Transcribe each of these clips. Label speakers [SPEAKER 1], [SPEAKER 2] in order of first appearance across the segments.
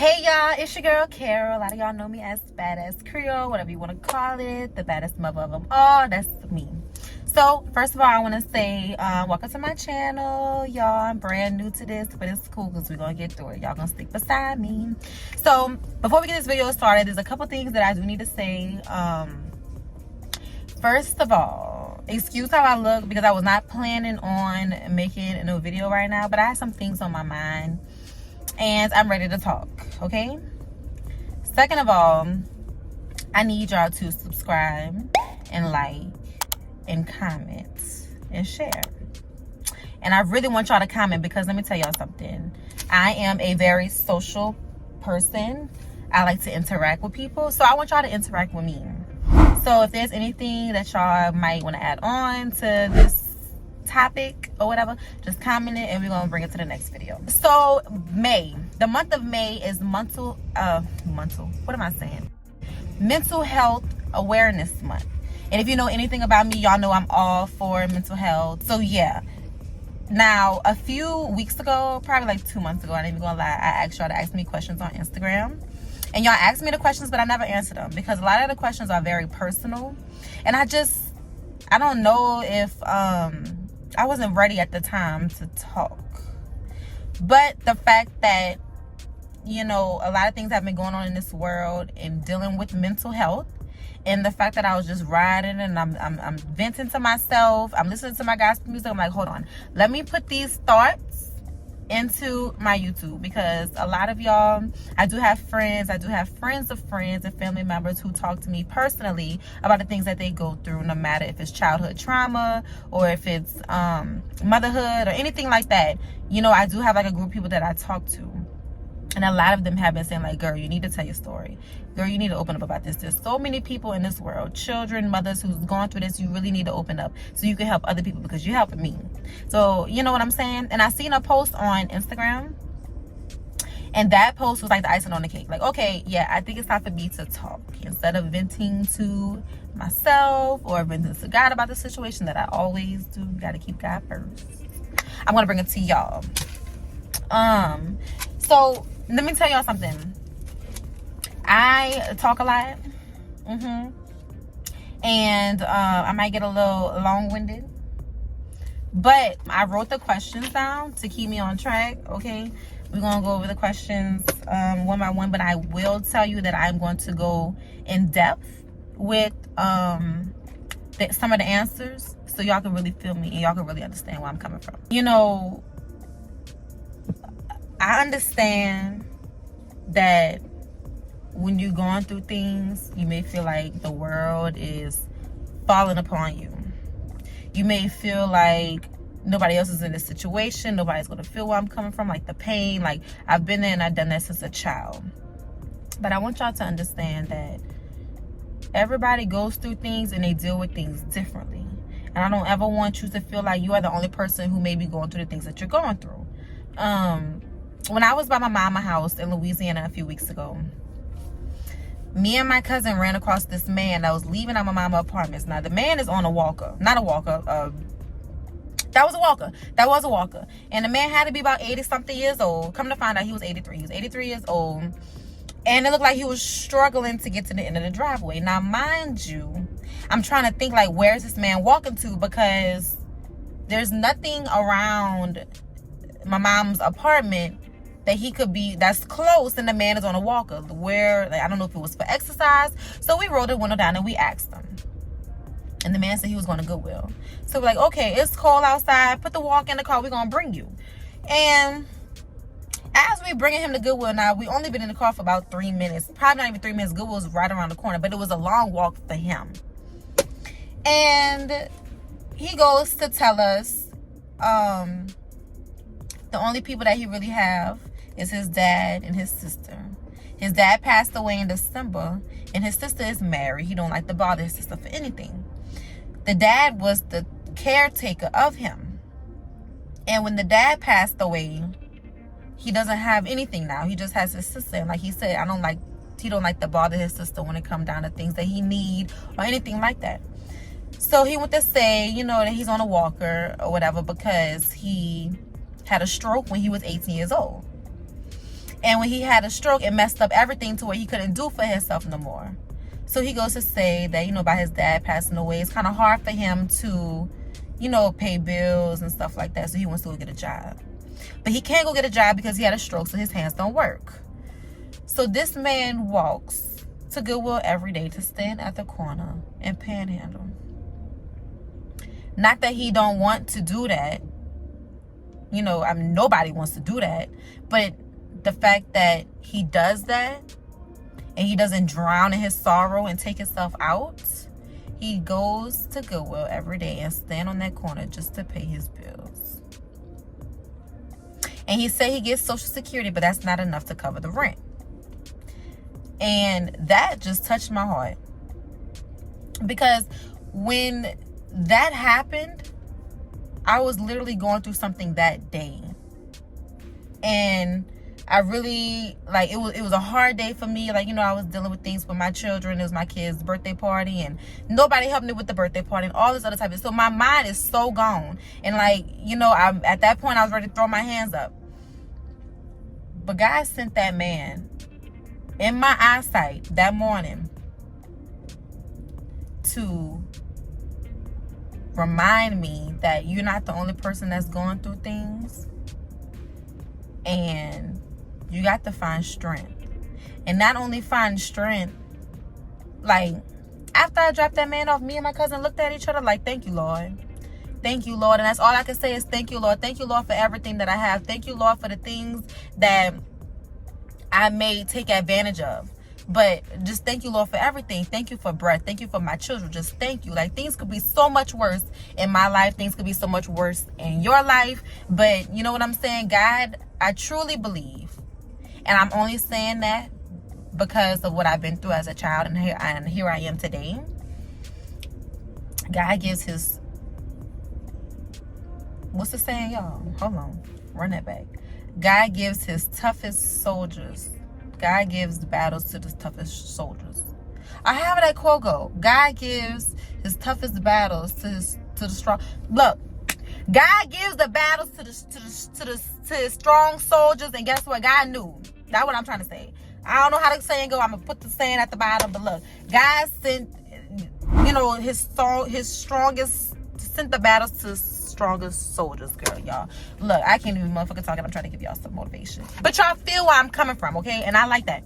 [SPEAKER 1] Hey y'all, it's your girl Carol. A lot of y'all know me as Badass Creole, whatever you want to call it, the baddest mother of them all. That's me. So first of all, I want to say welcome to my channel, y'all. I'm brand new to this, but it's cool because we're gonna get through it. Y'all gonna stick beside me. So before we get this video started, there's a couple things that I do need to say. First of all, excuse how I look because I was not planning on making a new video right now, but I have some things on my mind and I'm ready to talk, okay? Second of all, I need y'all to subscribe and like and comment and share. And I really want y'all to comment because let me tell y'all something. I am a very social person. I like to interact with people, so I want y'all to interact with me. So if there's anything that y'all might want to add on to this topic or whatever, just comment it and we're gonna bring it to the next video. So May, the month of May is mental health awareness month. And if you know anything about me, y'all know I'm all for mental health. So yeah, now a few weeks ago, probably like 2 months ago, I ain't even gonna lie, I asked y'all to ask me questions on Instagram. And y'all asked me the questions, but I never answered them because a lot of the questions are very personal. And I don't know if I wasn't ready at the time to talk. But the fact that, you know, a lot of things have been going on in this world and dealing with mental health, and the fact that I was just riding and I'm venting to myself, I'm listening to my gospel music, I'm like, hold on, let me put these thoughts into my YouTube, because a lot of y'all, I do have friends of friends and family members who talk to me personally about the things that they go through, no matter if it's childhood trauma or if it's motherhood or anything like that. You know, I do have like a group of people that I talk to, and a lot of them have been saying like, girl, you need to tell your story. Girl, you need to open up about this. There's so many people in this world, children, mothers who's gone through this. You really need to open up so you can help other people because you're helping me. So, you know what I'm saying? And I seen a post on Instagram, and that post was like the icing on the cake. Like, okay, yeah, I think it's time for me to talk. Instead of venting to myself or venting to God about the situation that I always do, got to keep God first. I'm going to bring it to y'all. So let me tell y'all something. I talk a lot, and I might get a little long-winded, but I wrote the questions down to keep me on track. Okay, we're gonna go over the questions one by one, but I will tell you that I'm going to go in depth with some of the answers, so y'all can really feel me and y'all can really understand where I'm coming from. You know, I understand that when you're going through things, you may feel like the world is falling upon you. You may feel like nobody else is in this situation. Nobody's going to feel where I'm coming from, like the pain. Like, I've been there and I've done that since a child. But I want y'all to understand that everybody goes through things and they deal with things differently. And I don't ever want you to feel like you are the only person who may be going through the things that you're going through. When I was by my mama's house in Louisiana a few weeks ago, me and my cousin ran across this man that was leaving out my mama's apartments. Now, the man is on a walker. Not a walker. That was a walker. And the man had to be about 80-something years old. Come to find out, he was 83. He was 83 years old. And it looked like he was struggling to get to the end of the driveway. Now, mind you, I'm trying to think, like, where's this man walking to? Because there's nothing around my mom's apartment that he could be that's close, and the man is on a walker. Where, like, I don't know if it was for exercise. So we rolled the window down and we asked him, and the man said he was going to Goodwill. So we're like, okay, it's cold outside, put the walk in the car, we're gonna bring you. And as we bringing him to Goodwill, now we only been in the car for about 3 minutes, probably not even 3 minutes. Goodwill's right around the corner, but it was a long walk for him. And he goes to tell us the only people that he really have is his dad and his sister. His dad passed away in December, and his sister is married. He don't like to bother his sister for anything. The dad was the caretaker of him. And when the dad passed away, he doesn't have anything now. He just has his sister. And like he said, he don't like to bother his sister when it comes down to things that he need or anything like that. So he went to say, you know, that he's on a walker or whatever because he had a stroke when he was 18 years old. And when he had a stroke, it messed up everything to where he couldn't do for himself no more. So he goes to say that, you know, by his dad passing away, it's kind of hard for him to, you know, pay bills and stuff like that. So he wants to go get a job. But he can't go get a job because he had a stroke, so his hands don't work. So this man walks to Goodwill every day to stand at the corner and panhandle. Not that he don't want to do that. You know, I mean, nobody wants to do that. But the fact that he does that and he doesn't drown in his sorrow and take himself out, he goes to Goodwill every day and stand on that corner just to pay his bills. And he said he gets Social Security, but that's not enough to cover the rent. And that just touched my heart. Because when that happened, I was literally going through something that day. And I really, like, it was a hard day for me. Like, you know, I was dealing with things with my children. It was my kid's birthday party, and nobody helped me with the birthday party and all this other type of stuff. So my mind is so gone. And, like, you know, at that point, I was ready to throw my hands up. But God sent that man in my eyesight that morning to remind me that you're not the only person that's going through things. And you got to find strength. And not only find strength, like, after I dropped that man off, me and my cousin looked at each other like, thank you, Lord. Thank you, Lord. And that's all I can say is thank you, Lord. Thank you, Lord, for everything that I have. Thank you, Lord, for the things that I may take advantage of. But just thank you, Lord, for everything. Thank you for breath. Thank you for my children. Just thank you. Like, things could be so much worse in my life. Things could be so much worse in your life. But you know what I'm saying? God, I truly believe. And I'm only saying that because of what I've been through as a child. And here I am today. God gives his... What's the saying, y'all? Hold on. Run that back. God gives his toughest soldiers. God gives battles to the toughest soldiers. I have that quote go. God gives his toughest battles to the strong. Look, God gives the battles to his strong soldiers, and guess what? God knew. That's what I'm trying to say. I don't know how the saying go. I'm gonna put the saying at the bottom, but look, God sent, you know, his strongest, sent the battles to strongest soldiers, girl, y'all. Look, I can't even motherfucking talk, and I'm trying to give y'all some motivation. But y'all feel where I'm coming from, okay? And I like that.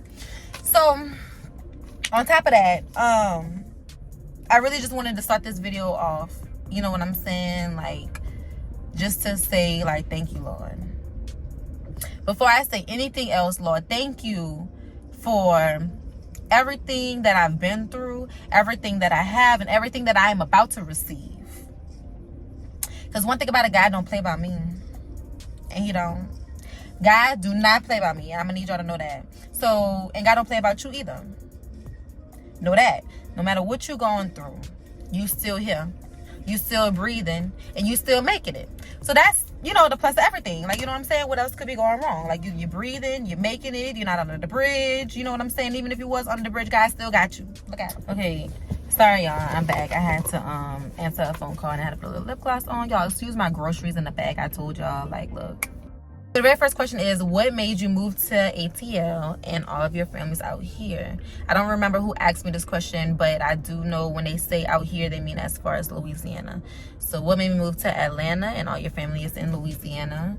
[SPEAKER 1] So, on top of that, I really just wanted to start this video off, you know what I'm saying? Like, just to say, like, thank you, Lord. Before I say anything else, Lord, thank you for everything that I've been through, everything that I have, and everything that I am about to receive. Because one thing about it, God don't play about me. And he don't. God do not play about me. And I'm going to need y'all to know that. So, and God don't play about you either. Know that. No matter what you're going through, you still here. You still breathing. And you still making it. So that's, you know, the plus of everything. Like, you know what I'm saying? What else could be going wrong? Like, you're breathing. You're making it. You're not under the bridge. You know what I'm saying? Even if you was under the bridge, God still got you. Look at it. Okay. Sorry, y'all. I'm back. I had to answer a phone call and I had to put a little lip gloss on. Y'all, excuse my groceries in the bag. I told y'all, like, look. The very first question is, what made you move to ATL and all of your families out here? I don't remember who asked me this question, but I do know when they say out here, they mean as far as Louisiana. So what made me move to Atlanta and all your family is in Louisiana?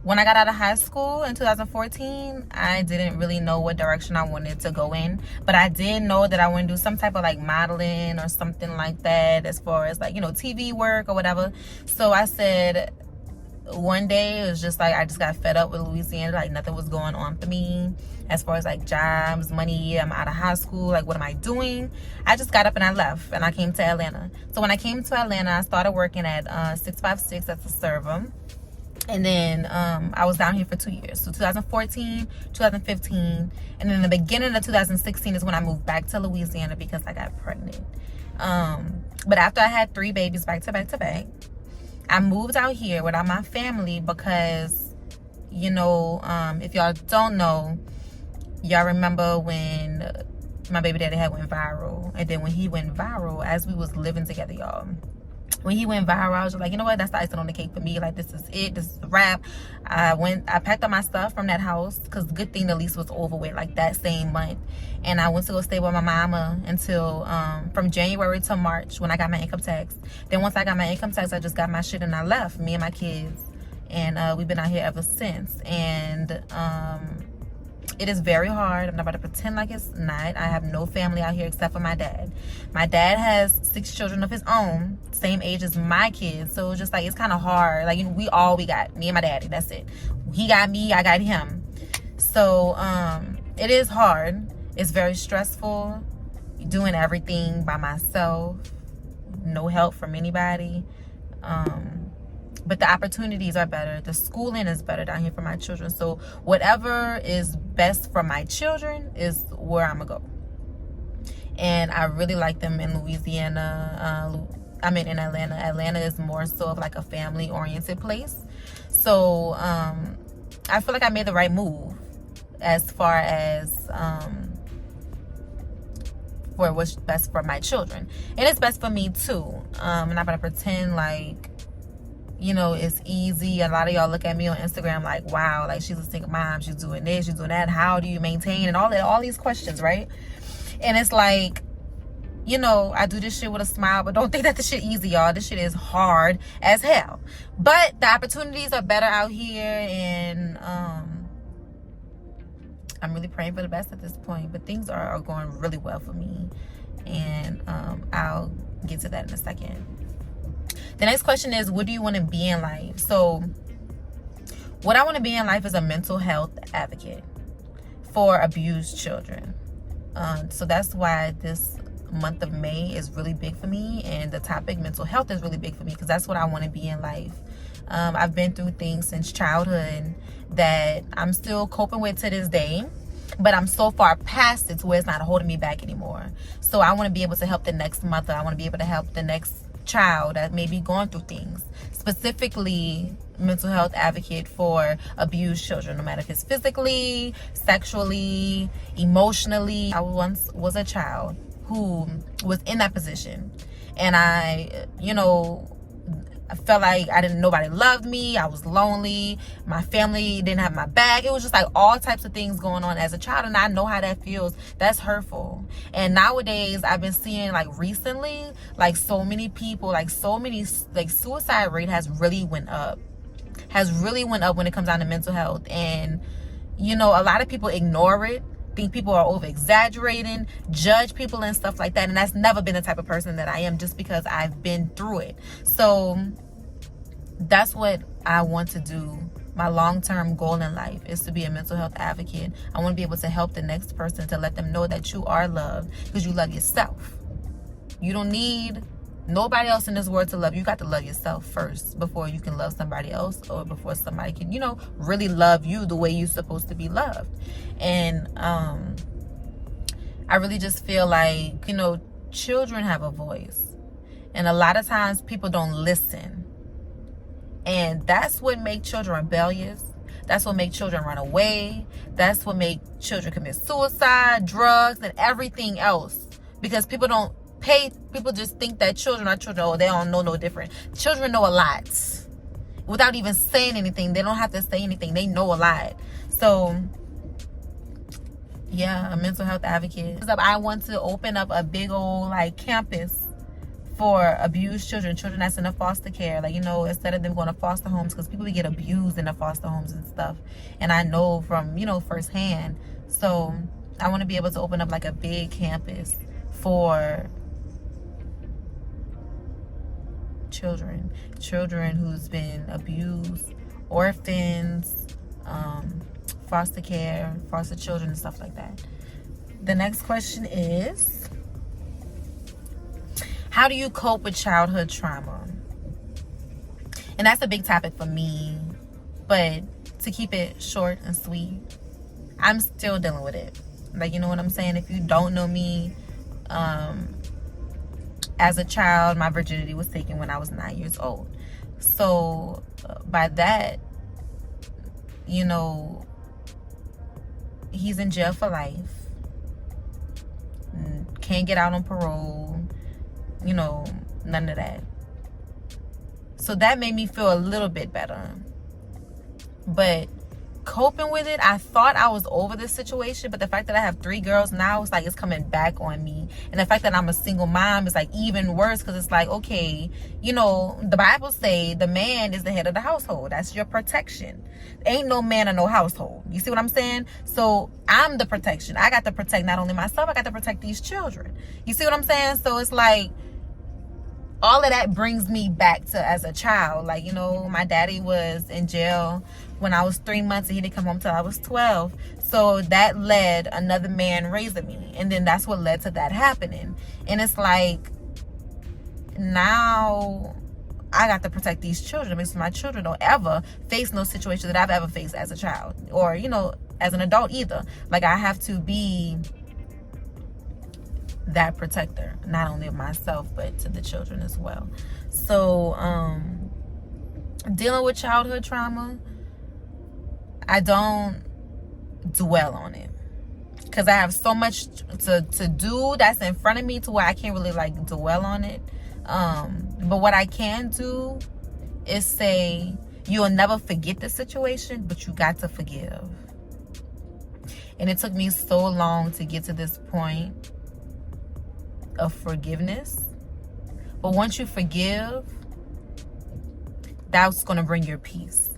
[SPEAKER 1] When I got out of high school in 2014, I didn't really know what direction I wanted to go in. But I did know that I wanted to do some type of like modeling or something like that, as far as like, you know, TV work or whatever. So I said, one day it was just like, I just got fed up with Louisiana. Like, nothing was going on for me as far as like jobs, money. I'm out of high school. Like, what am I doing? I just got up and I left and I came to Atlanta. So when I came to Atlanta, I started working at 656 as a server. And then I was down here for 2 years. So 2014, 2015. And then the beginning of 2016 is when I moved back to Louisiana because I got pregnant. But after I had 3 babies back to back to back, I moved out here without my family because, you know, if y'all don't know, y'all remember when my baby daddy had went viral. And then when he went viral, as we was living together, y'all, when he went viral, I was like, you know what, that's the icing on the cake for me. Like, this is it, this is a wrap. I packed up my stuff from that house, because good thing the lease was over with, like, that same month. And I went to go stay with my mama until from January to March, when I got my income tax. Then once I got my income tax, I just got my shit and I left, me and my kids. And we've been out here ever since. And it is very hard. I'm not about to pretend like it's not. I have no family out here except for my dad. My dad has 6 children of his own, same age as my kids. So it's just like, it's kind of hard. Like, you know, we got me and my daddy. That's it. He got me, I got him. So it is hard. It's very stressful. Doing everything by myself. No help from anybody. But the opportunities are better. The schooling is better down here for my children. So whatever is best for my children is where I'm gonna go. And I really like them in Louisiana. In Atlanta. Atlanta is more so of like a family-oriented place. So I feel like I made the right move as far as for what's best for my children. And it's best for me too. I'm not gonna pretend like, you know, it's easy. A lot of y'all look at me on Instagram like, wow, like, she's a single mom, she's doing this, she's doing that, how do you maintain, and all these questions, right? And it's like, you know, I do this shit with a smile, but don't think that this shit easy, y'all. This shit is hard as hell. But the opportunities are better out here, and I'm really praying for the best at this point. But things are going really well for me, and I'll get to that in a second. The next question is, what do you want to be in life? So what I want to be in life is a mental health advocate for abused children. So that's why this month of May is really big for me, and the topic mental health is really big for me, because that's what I want to be in life. I've been through things since childhood that I'm still coping with to this day, but I'm so far past it to where it's not holding me back anymore. So I want to be able to help the next mother. I want to be able to help the next child that may be going through things, specifically mental health advocate for abused children, no matter if it's physically, sexually, emotionally. I once was a child who was in that position, and I felt like nobody loved me. I was lonely. My family didn't have my back. It was just like all types of things going on as a child, and I know how that feels. That's hurtful. And nowadays, I've been seeing, like, recently, like, so many people, like suicide rate has really went up when it comes down to mental health. And, you know, a lot of people ignore it, think people are over exaggerating, judge people and stuff like that. And that's never been the type of person that I am, just because I've been through it. So that's what I want to do. My long-term goal in life is to be a mental health advocate. I want to be able to help the next person, to let them know that you are loved, because you love yourself. You don't need nobody else in this world to love you. You got to love yourself first before you can love somebody else, or before somebody can, you know, really love you the way you're supposed to be loved. And I really just feel like, you know, children have a voice, and a lot of times people don't listen. And that's what makes children rebellious. That's what makes children run away. That's what makes children commit suicide, drugs, and everything else. Because people just think that children are children. Oh, they don't know no different. Children know a lot. Without even saying anything. They don't have to say anything. They know a lot. So, yeah, a mental health advocate. I want to open up a big old, like, campus for abused children that's in the foster care. Like, you know, instead of them going to foster homes, because people get abused in the foster homes and stuff. And I know from, you know, firsthand. So I want to be able to open up like a big campus for children who's been abused, orphans, foster care, foster children, and stuff like that. The next question is, how do you cope with childhood trauma? And that's a big topic for me, but to keep it short and sweet, I'm still dealing with it. Like, you know what I'm saying? If you don't know me, as a child, my virginity was taken when I was 9 years old. So by that, you know, he's in jail for life. Can't get out on parole. You know, none of that. So that made me feel a little bit better. But coping with it, I thought I was over this situation, but the fact that I have 3 girls now, it's like it's coming back on me. And the fact that I'm a single mom is like even worse, because it's like, okay, you know, the Bible say the man is the head of the household. That's your protection. Ain't no man in no household. You see what I'm saying? So I'm the protection. I got to protect not only myself, I got to protect these children. You see what I'm saying? So it's like all of that brings me back to as a child. Like, you know, my daddy was in jail when I was 3 months, and he didn't come home till I was 12. So that led another man raising me, and then that's what led to that happening. And it's like, now I got to protect these children, because my children don't ever face no situation that I've ever faced as a child, or, you know, as an adult either. Like, I have to be that protector, not only of myself, but to the children as well. So dealing with childhood trauma, I don't dwell on it, because I have so much to do that's in front of me, to where I can't really like dwell on it. But what I can do is say, you'll never forget the situation, but you got to forgive. And it took me so long to get to this point of forgiveness. But once you forgive, that's going to bring your peace.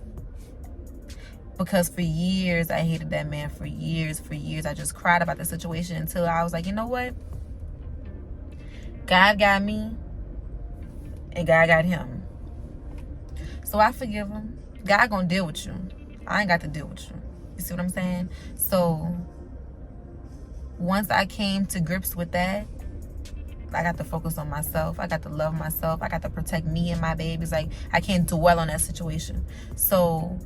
[SPEAKER 1] Because for years, I hated that man. For years, I just cried about the situation, until I was like, you know what? God got me, and God got him. So I forgive him. God gonna deal with you. I ain't got to deal with you. You see what I'm saying? So once I came to grips with that, I got to focus on myself. I got to love myself. I got to protect me and my babies. Like, I can't dwell on that situation. So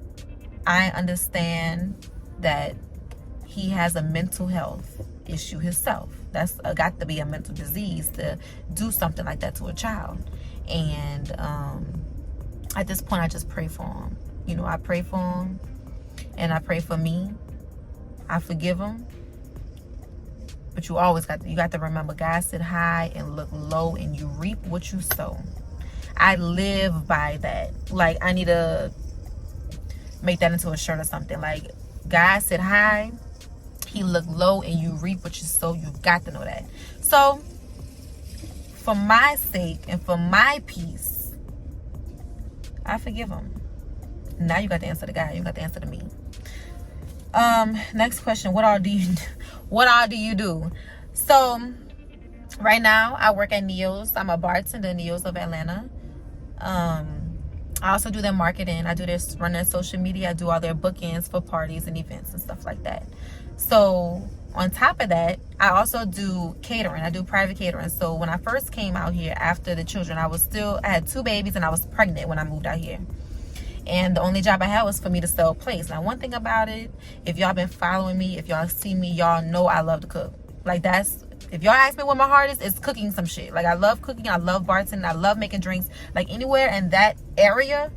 [SPEAKER 1] I understand that he has a mental health issue himself. That's got to be a mental disease to do something like that to a child. And at this point, I just pray for him. You know, I pray for him, and I pray for me. I forgive him. But you always got to remember, God sit high and look low, and you reap what you sow. I live by that. Like, I need to make that into a shirt or something. Like, God sit high, he look low, and you reap what you sow. You got to know that. So for my sake and for my peace, I forgive him. Now you got to answer to God. You got to answer to me. Next question. What all do you do? So right now I work at Neo's. I'm a bartender at Neo's of Atlanta. I also do their marketing. I do run their social media. I do all their bookings for parties and events and stuff like that. So on top of that, I also do catering. I do private catering. So when I first came out here after the children, I had 2 babies, and I was pregnant when I moved out here. And the only job I had was for me to sell plates. Now, one thing about it, if y'all been following me, if y'all see me, y'all know I love to cook. Like, if y'all ask me what my heart is, it's cooking some shit. Like, I love cooking. I love bartending. I love making drinks. Like, anywhere in that area,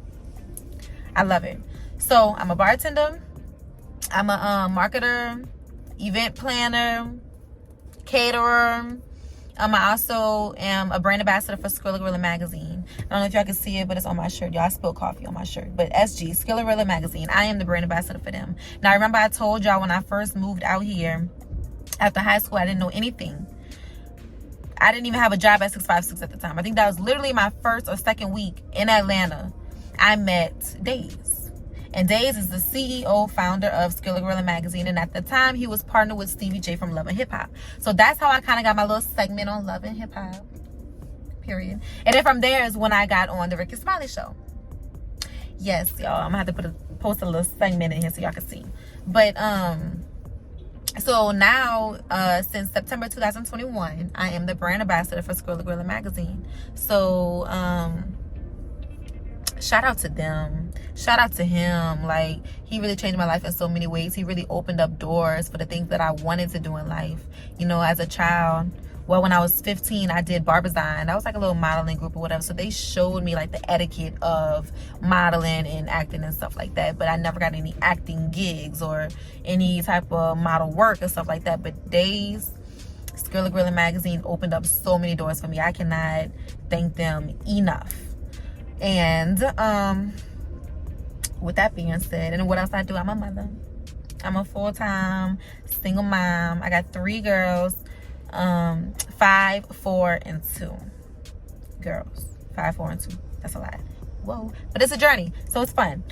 [SPEAKER 1] I love it. So I'm a bartender. I'm a marketer, event planner, caterer. I also am a brand ambassador for Skrilla magazine. I don't know if y'all can see it, but it's on my shirt. Y'all, I spilled coffee on my shirt. But SG, Skrilla magazine, I am the brand ambassador for them. Now, I remember I told y'all when I first moved out here, after high school, I didn't know anything. I didn't even have a job at 656 at the time. I think that was literally my first or second week in Atlanta. I met Days. And Days is the CEO, founder of Skrilla magazine. And at the time, he was partnered with Stevie J from Love and Hip Hop. So that's how I kind of got my little segment on Love and Hip Hop. Period. And then from there is when I got on the Ricky Smiley Show. Yes, y'all. I'm going to have to post a little segment in here so y'all can see. But, so now, since September 2021, I am the brand ambassador for Skrilla magazine. So, shout out to them. Shout out to him. Like, he really changed my life in so many ways. He really opened up doors for the things that I wanted to do in life. You know, as a child, well, when I was 15, I did Barbizine. That was like a little modeling group or whatever. So they showed me like the etiquette of modeling and acting and stuff like that. But I never got any acting gigs or any type of model work and stuff like that. But Days, Skrilla magazine opened up so many doors for me. I cannot thank them enough. And with that being said, and what else I do, I'm a mother. I'm a full-time single mom. I got 3 girls, 5, 4, and 2 girls. 5, 4, and 2. That's a lot. Whoa. But it's a journey, so it's fun.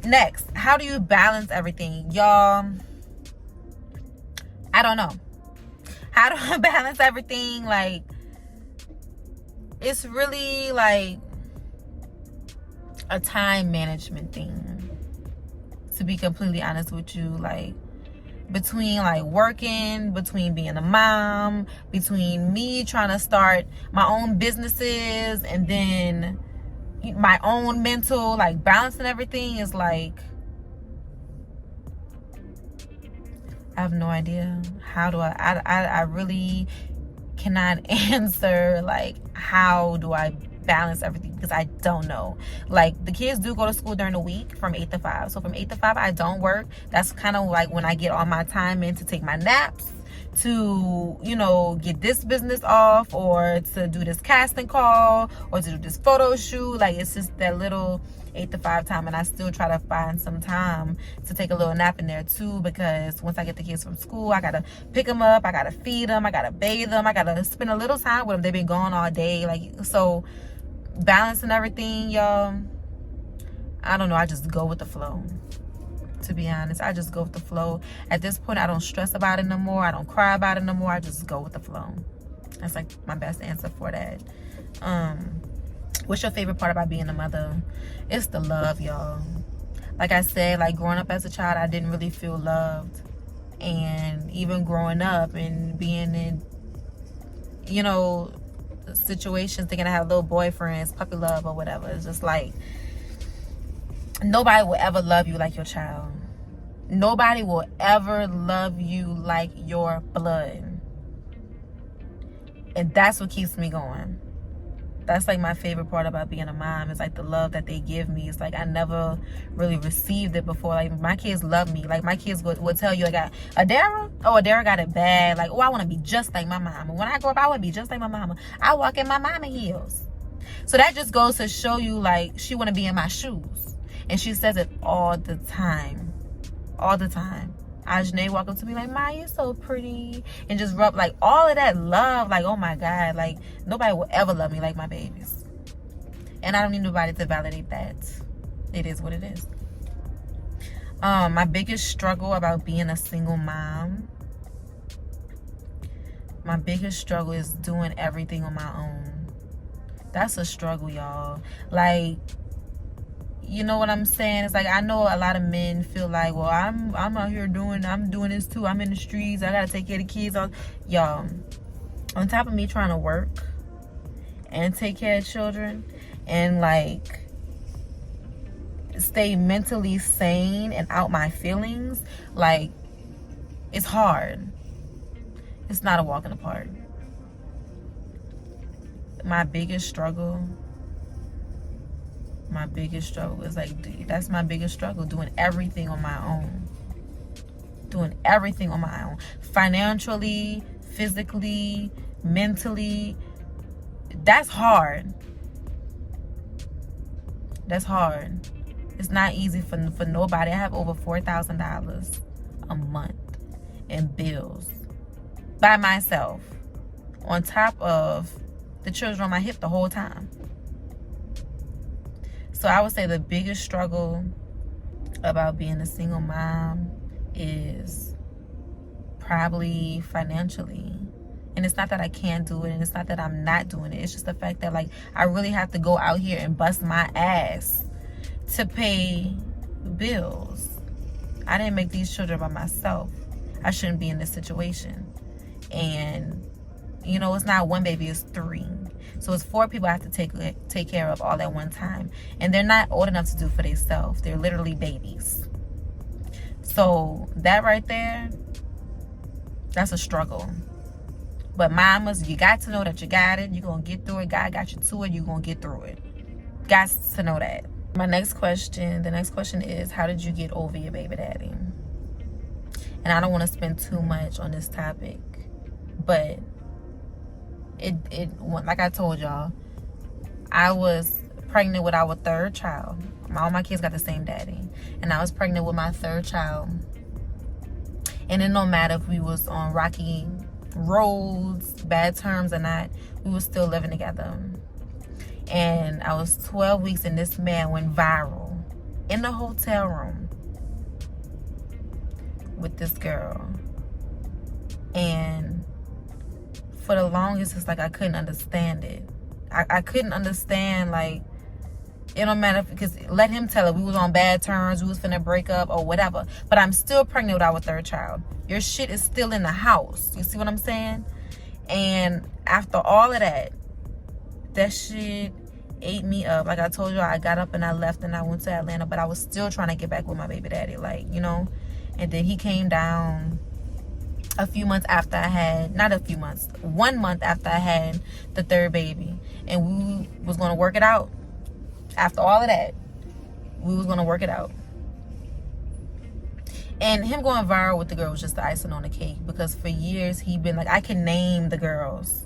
[SPEAKER 1] Next, how do you balance everything? Y'all, I don't know. How do I balance everything? Like, it's really like a time management thing, to be completely honest with you. Like, between like working, between being a mom, between me trying to start my own businesses, and then my own mental, like, balancing everything is like, I have no idea. How do I really cannot answer, like, how do I balance everything, because I don't know. Like, the kids do go to school during the week from 8 to 5. So from 8 to 5, I don't work. That's kind of like when I get all my time in to take my naps, to, you know, get this business off, or to do this casting call, or to do this photo shoot. Like, it's just that little 8 to 5 time, and I still try to find some time to take a little nap in there too, because once I get the kids from school, I gotta pick them up, I gotta feed them, I gotta bathe them, I gotta spend a little time with them. They've been gone all day. Like, so balancing everything, y'all, I don't know. I just go with the flow. To be honest, I just go with the flow. At this point, I don't stress about it no more. I don't cry about it no more. I just go with the flow. That's like my best answer for that. What's your favorite part about being a mother? It's the love, y'all. Like I said, like, growing up as a child, I didn't really feel loved. And even growing up and being in, you know, situations, thinking I have little boyfriends, puppy love or whatever, it's just like, nobody will ever love you like your child. Nobody will ever love you like your blood. And that's what keeps me going. That's like my favorite part about being a mom, is like the love that they give me. It's like I never really received it before. Like, my kids love me. Like, my kids would tell you, like, Adara got it bad. Like, oh, I want to be just like my mama. When I grow up, I want to be just like my mama. I walk in my mama heels. So that just goes to show you, like, she want to be in my shoes. And she says it all the time. All the time. Ajane walk up to me like, Ma, you're so pretty. And just rub, like, all of that love. Like, oh my God. Like, nobody will ever love me like my babies. And I don't need nobody to validate that. It is what it is. My biggest struggle about being a single mom. My biggest struggle is doing everything on my own. That's a struggle, y'all. Like, you know what I'm saying? It's like, I know a lot of men feel like, well, I'm out here I'm doing this too. I'm in the streets. I gotta take care of the kids. Y'all, on top of me trying to work and take care of children and, like, stay mentally sane and out my feelings, like, it's hard. It's not a walk in the park. My biggest struggle is like, that's my biggest struggle, doing everything on my own. Doing everything on my own. Financially, physically, mentally. That's hard. That's hard. It's not easy for nobody. I have over $4,000 a month in bills by myself, on top of the children on my hip the whole time. So I would say the biggest struggle about being a single mom is probably financially. And it's not that I can't do it, and it's not that I'm not doing it. It's just the fact that, like, I really have to go out here and bust my ass to pay bills. I didn't make these children by myself. I shouldn't be in this situation. And, you know, it's not one baby, it's 3. So it's 4 people I have to take care of all at one time. And they're not old enough to do for themselves. They're literally babies. So that right there, that's a struggle. But mamas, you got to know that you got it. You're going to get through it. God got you to it. You're going to get through it. Got to know that. The next question is, how did you get over your baby daddy? And I don't want to spend too much on this topic, but it like I told y'all, I was pregnant with our third child. All my kids got the same daddy. And I was pregnant with my third child. And it no matter if we was on rocky roads, bad terms or not, we were still living together. And I was 12 weeks and this man went viral in the hotel room with this girl. And for the longest, it's like I couldn't understand it. I couldn't understand, like, it don't matter, because let him tell it. We was on bad terms, we was finna break up or whatever. But I'm still pregnant with our third child. Your shit is still in the house. You see what I'm saying? And after all of that, that shit ate me up. Like I told you, I got up and I left and I went to Atlanta, but I was still trying to get back with my baby daddy, like, you know. And then he came down a few months after I had, not a few months, 1 month after I had the third baby. And we was going to work it out. After all of that, we was going to work it out. And him going viral with the girl was just the icing on the cake, because for years he been like, I can name the girls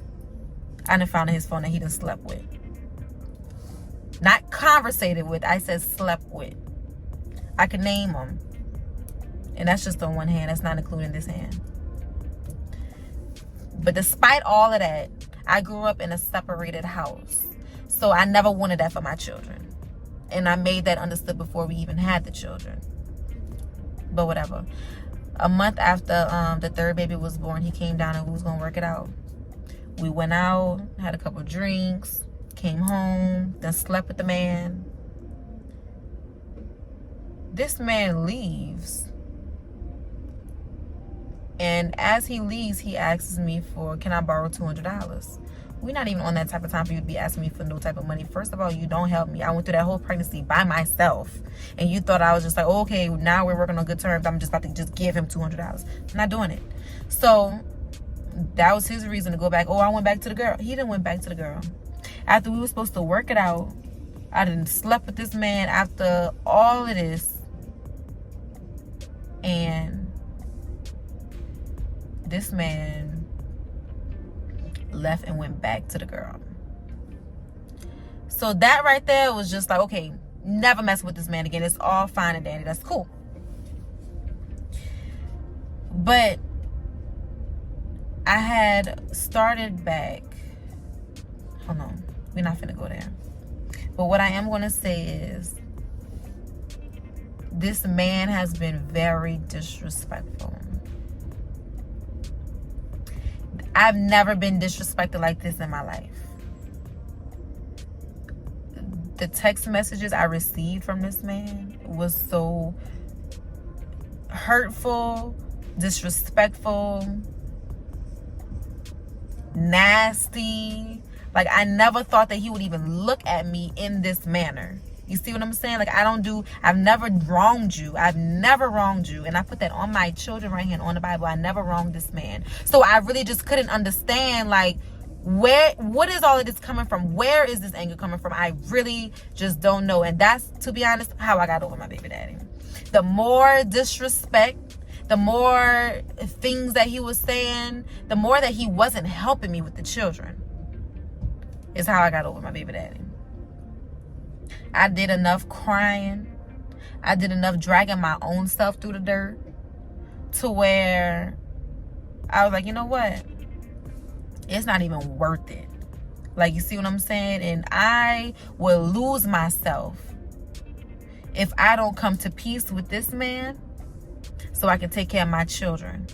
[SPEAKER 1] I done found in his phone that he done slept with. Not conversated with, I said slept with. I can name them. And that's just on one hand. That's not including this hand. But despite all of that, I grew up in a separated house. So I never wanted that for my children. And I made that understood before we even had the children. But whatever. A month after the third baby was born, he came down and we was going to work it out. We went out, had a couple drinks, came home, then slept with the man. This man leaves. And as he leaves, he asks me for, can I borrow $200? We're not even on that type of time for you to be asking me for no type of money. First of all, you don't help me. I went through that whole pregnancy by myself. And you thought I was just like, oh, okay, now we're working on good terms. I'm just about to just give him $200. I'm not doing it. So that was his reason to go back. Oh, I went back to the girl. He didn't went back to the girl. After we were supposed to work it out, I didn't slept with this man after all of this. And this man left and went back to the girl. So that right there was just like, okay, never mess with this man again. It's all fine and dandy. That's cool. But I had started back. Hold on. We're not finna go there. But what I am going to say is, this man has been very disrespectful. I've never been disrespected like this in my life. The text messages I received from this man was so hurtful, disrespectful, nasty. Like, I never thought that he would even look at me in this manner. You see what I'm saying? Like, I've never wronged you. I've never wronged you. And I put that on my children right here and on the Bible. I never wronged this man. So I really just couldn't understand, like, what is all of this coming from? Where is this anger coming from? I really just don't know. And that's, to be honest, how I got over my baby daddy. The more disrespect, the more things that he was saying, the more that he wasn't helping me with the children, is how I got over my baby daddy. I did enough crying. I did enough dragging my own stuff through the dirt to where I was like, you know what? It's not even worth it. Like, you see what I'm saying? And I will lose myself if I don't come to peace with this man so I can take care of my children.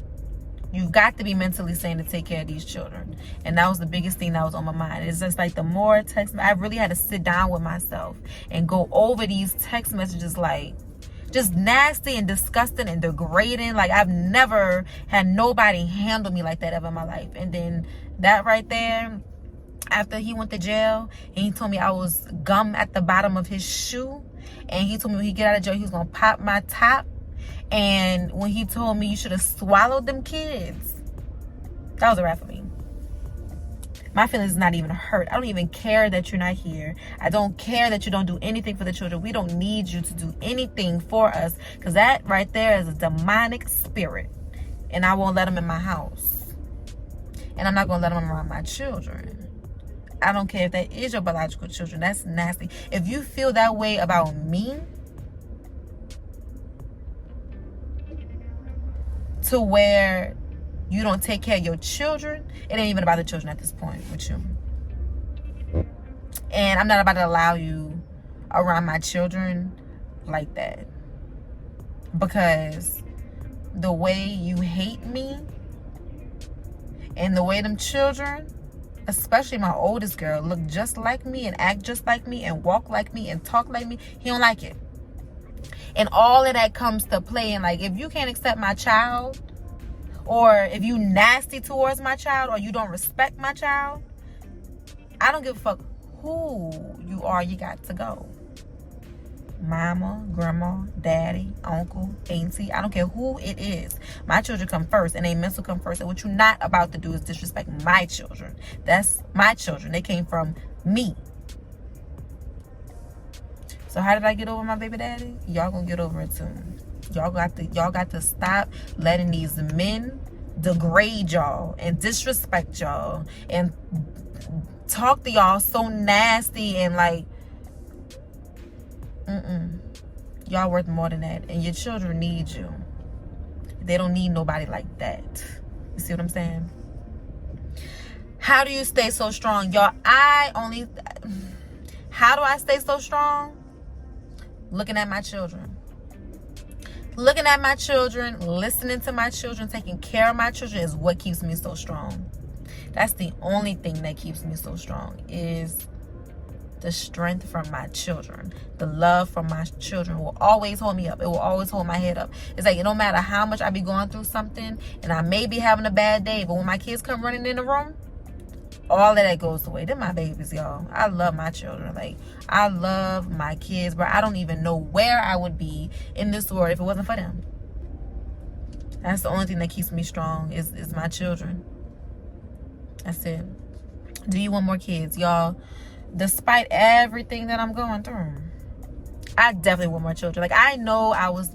[SPEAKER 1] You've got to be mentally sane to take care of these children. And that was the biggest thing that was on my mind. It's just like, the more text, I really had to sit down with myself and go over these text messages, like, just nasty and disgusting and degrading. Like, I've never had nobody handle me like that ever in my life. And then that right there, after he went to jail and he told me I was gum at the bottom of his shoe, and he told me when he get out of jail he was gonna pop my top. And when he told me you should have swallowed them kids, that was a wrap for me. My feelings is not even hurt. I don't even care that you're not here. I don't care that you don't do anything for the children. We don't need you to do anything for us, because that right there is a demonic spirit. And I won't let them in my house. And I'm not going to let them around my children. I don't care if that is your biological children. That's nasty. If you feel that way about me, to where you don't take care of your children, it ain't even about the children at this point with you. And I'm not about to allow you around my children like that. Because the way you hate me and the way them children, especially my oldest girl, look just like me and act just like me and walk like me and talk like me, he don't like it. And all of that comes to play. And like, if you can't accept my child, or if you nasty towards my child, or you don't respect my child, I don't give a fuck who you are. You got to go. Mama, grandma, daddy, uncle, auntie, I don't care who it is. My children come first, and they mental come first. And what you're not about to do is disrespect my children. That's my children. They came from me. So how did I get over my baby daddy? Y'all gonna get over it soon. Y'all got to stop letting these men degrade y'all and disrespect y'all and talk to y'all so nasty and like, y'all worth more than that. And your children need you. They don't need nobody like that. You see what I'm saying? How do you stay so strong? Y'all, how do I stay so strong? Looking at my children. Looking at my children, listening to my children, taking care of my children is what keeps me so strong. That's the only thing that keeps me so strong, is the strength from my children. The love from my children will always hold me up. It will always hold my head up. It's like, it don't matter how much I be going through something, and I may be having a bad day, but when my kids come running in the room, all of that goes away. They're my babies, y'all. I love my children. Like, I love my kids, but I don't even know where I would be in this world if it wasn't for them. That's the only thing that keeps me strong is my children. That's it. Do you want more kids? Y'all, despite everything that I'm going through, I definitely want more children. Like, I know I was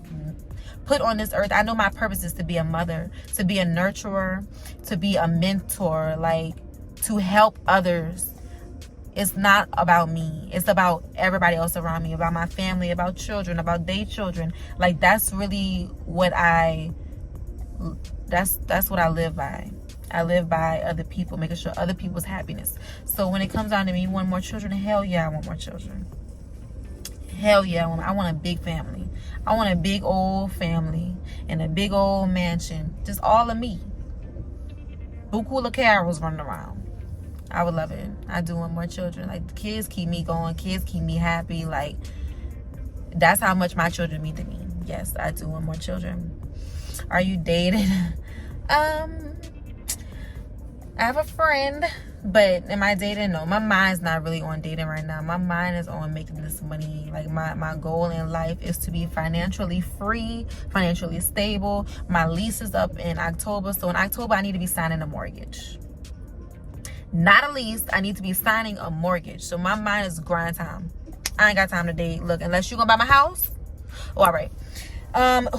[SPEAKER 1] put on this earth. I know my purpose is to be a mother, to be a nurturer, to be a mentor, like, to help others. It's not about me. It's about everybody else around me, about my family, about children, about their children. Like, that's really what that's what I live by. I live by other people, making sure other people's happiness. So when it comes down to me, you want more children? Hell yeah, I want more children. Hell yeah, I want a big family. I want a big old family and a big old mansion. Just all of me. Buku of carols running around. I would love it. I do want more children. Like, kids keep me going. Kids keep me happy. Like, that's how much my children mean to me. Yes, I do want more children. Are you dating? I have a friend, but am I dating? No, my mind's not really on dating right now. My mind is on making this money. Like, my goal in life is to be financially free, financially stable. My lease is up in October. So in October, I need to be signing a mortgage. Not a lease. I need to be signing a mortgage. So my mind is grind time. I ain't got time to date. Look, unless you gonna buy my house. Oh, all right.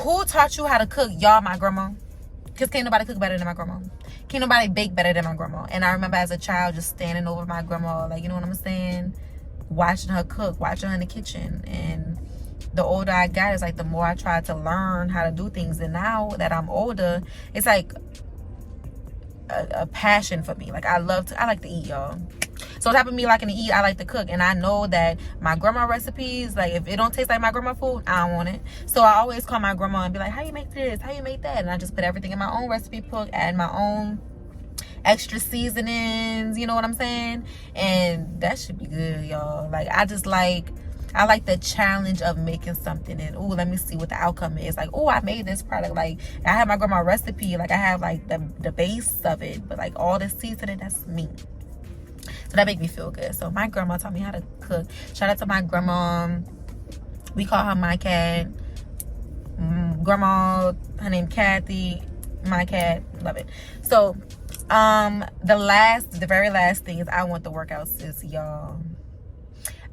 [SPEAKER 1] Who taught you how to cook? Y'all, my grandma. Because can't nobody cook better than my grandma. Can't nobody bake better than my grandma. And I remember as a child just standing over my grandma, like, you know what I'm saying? Watching her cook, watching her in the kitchen. And the older I got, it's like the more I tried to learn how to do things. And now that I'm older, it's like a passion for me. Like, I like to eat, y'all. So type of me liking to eat, I like to cook. And I know that my grandma recipes, like, if it don't taste like my grandma food, I don't want it. So I always call my grandma and be like, how you make this? How you make that? And I just put everything in my own recipe book, add my own extra seasonings, you know what I'm saying? And that should be good, y'all. Like, I like the challenge of making something, and let me see what the outcome is. Like, I made this product. Like, I have my grandma recipe. Like, I have like the base of it, but like all the seasoning, that's me. So that make me feel good. So my grandma taught me how to cook. Shout out to my grandma. We call her my cat. Grandma, her name Kathy. My cat, love it. So the very last thing is I want the workouts, sis, y'all.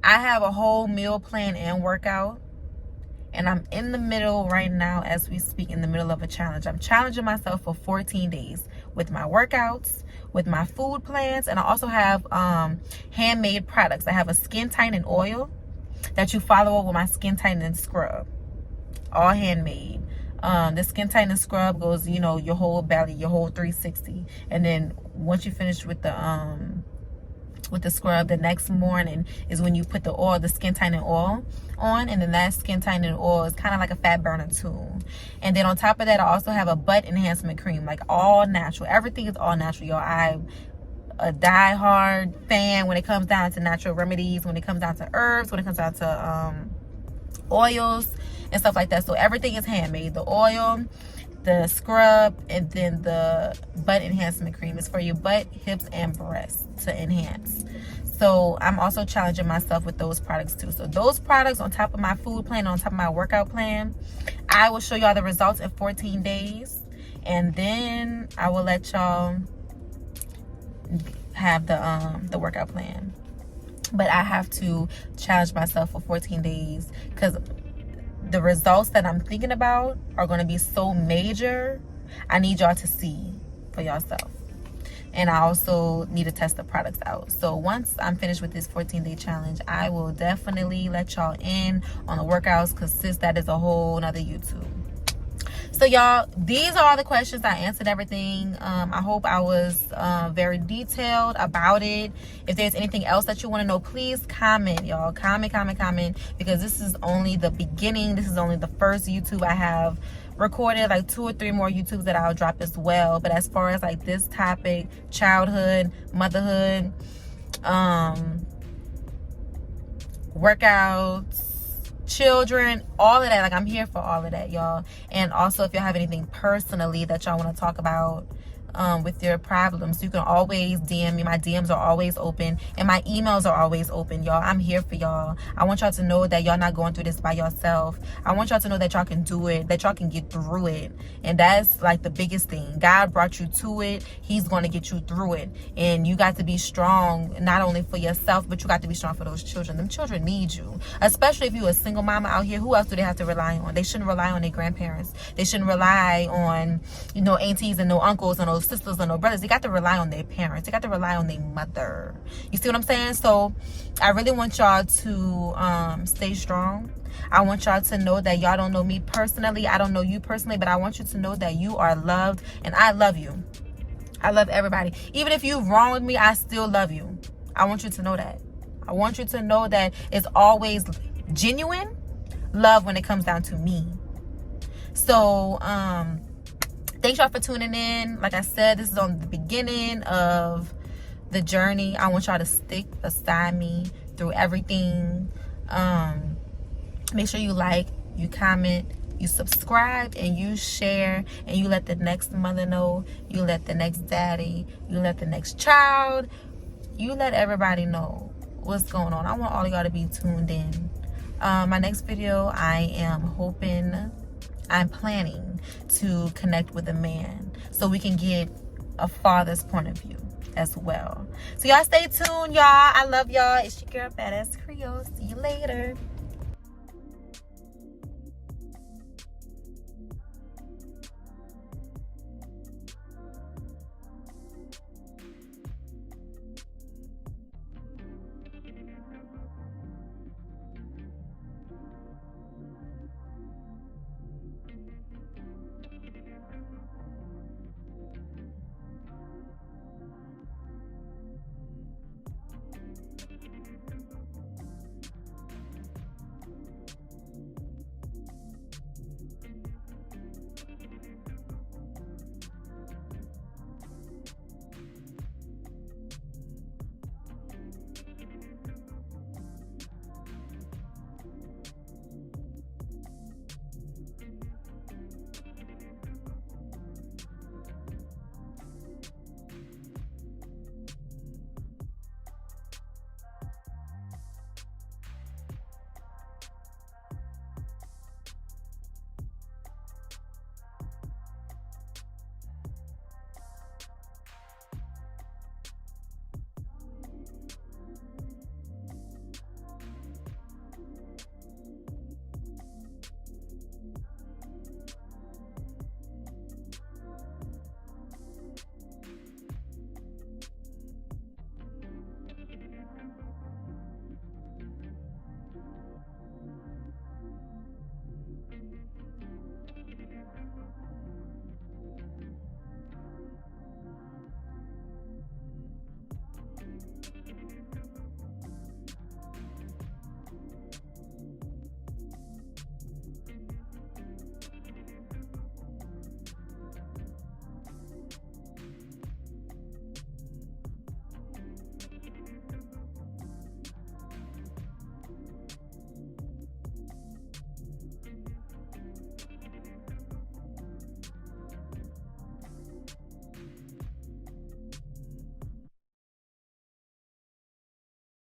[SPEAKER 1] I have a whole meal plan and workout, and I'm in the middle right now as we speak, in the middle of a challenge. I'm challenging myself for 14 days with my workouts, with my food plans, and I also have handmade products. I have a skin tightening oil that you follow up with my skin tightening scrub, all handmade. The skin tightening scrub goes, you know, your whole belly, your whole 360, and then once you finish with the scrub, the next morning is when you put the oil, the skin tightening oil on, and then that skin tightening oil is kind of like a fat burner too. And then on top of that, I also have a butt enhancement cream, like all natural. Everything is all natural, y'all. I'm a die-hard fan when it comes down to natural remedies, when it comes down to herbs, when it comes down to oils and stuff like that. So everything is handmade. The oil, the scrub, and then the butt enhancement cream is for your butt, hips, and breasts to enhance. So I'm also challenging myself with those products too. So those products on top of my food plan, on top of my workout plan, I will show y'all the results in 14 days. And then I will let y'all have the workout plan. But I have to challenge myself for 14 days because the results that I'm thinking about are going to be so major. I need y'all to see for yourself. And I also need to test the products out. So once I'm finished with this 14-day challenge, I will definitely let y'all in on the workouts, because sis, that is a whole nother YouTube. So y'all, these are all the questions. I answered everything. I hope I was very detailed about it. If there's anything else that you want to know, please comment, y'all. Comment, because this is only the beginning. This is only the first YouTube I have recorded, like 2 or 3 more YouTubes that I'll drop as well. But as far as like this topic, childhood, motherhood, workouts, children, all of that, like I'm here for all of that, y'all. And also, if y'all have anything personally that y'all want to talk about with your problems, you can always DM me. My DMs are always open, and my emails are always open, y'all. I'm here for y'all. I want y'all to know that y'all not going through this by yourself. I want y'all to know that y'all can do it, that y'all can get through it. And that's like the biggest thing. God brought you to it. He's going to get you through it. And you got to be strong, not only for yourself, but you got to be strong for those children. Them children need you, especially if you're a single mama out here. Who else do they have to rely on? They shouldn't rely on their grandparents. They shouldn't rely on, you know, aunties and no uncles and no sisters and no brothers. They got to rely on their parents. They got to rely on their mother. You see what I'm saying? So I really want y'all to stay strong. I want y'all to know that y'all don't know me personally. I don't know you personally, but I want you to know that you are loved, and I love you. I love everybody. Even if you wrong with me, I still love you. I want you to know that. I want you to know that it's always genuine love when it comes down to me. So thanks y'all for tuning in. Like I said, this is on the beginning of the journey. I want y'all to stick beside me through everything. Make sure you like, you comment, you subscribe, and you share, and you let the next mother know, you let the next daddy, you let the next child, you let everybody know what's going on. I want all of y'all to be tuned in. My next video, I'm planning to connect with a man so we can get a father's point of view as well. So y'all stay tuned, y'all. I love y'all. It's your girl, Badass Creole. See you later.